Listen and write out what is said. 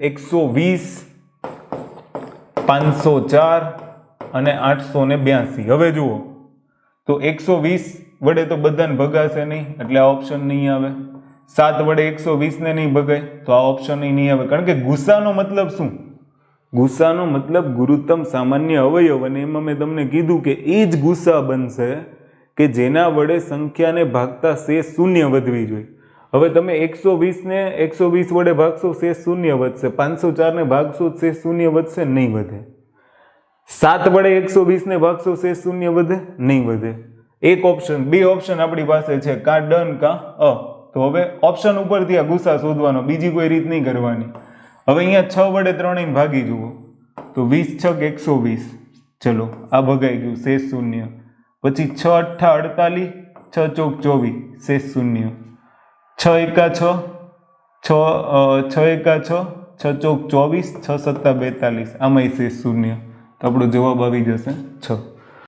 120, 504 અને 882. હવે જુઓ તો 120 વડે તો બધાને ભગાશે નહીં, એટલે આ ઓપ્શન નહીં આવે. 7 વડે 120 ને નહીં ભગાય, તો આ ઓપ્શન નહીં આવે. કારણ કે ગુસાનો મતલબ શું? ગુસાનો મતલબ ગુરુત્તમ સામાન્ય અવયવ, અને એમાં મેં તમને કીધું કે એ જ ગુસા બનશે કે જેના વડે સંખ્યાને ભાગતા શેષ શૂન્ય વધવી જોઈએ. હવે તમે 120 ને 120 વડે ભાગશો, શેષ શૂન્ય વધશે. 504 ને ભાગશો, શેષ શૂન્ય વધશે? નહીં વધે. 7 વડે 120 ને ભાગશો, શેષ શૂન્ય વધે? નહીં વધે. એક ઓપ્શન, બે ઓપ્શન આપણી પાસે છે, કા ડન કા અ. તો હવે ઓપ્શન ઉપરથી આ ગુસા શોધવાનો, બીજી કોઈ રીત નહીં કરવાની. હવે અહીંયા 6 વડે 3 ભાગી જુઓ તો 20 છક 120. ચલો આ ભગાઈ ગયું, શેષ શૂન્ય. પછી 6 અઠ્ઠા 48, 6 ચોક 24, શેષ શૂન્ય. 6 એકા 6, 6 એકા 6, 6 ચોક 24, 6 સત્તા 42, આમાંય શેષ શૂન્ય. તો આપણો જવાબ આવી જશે 6.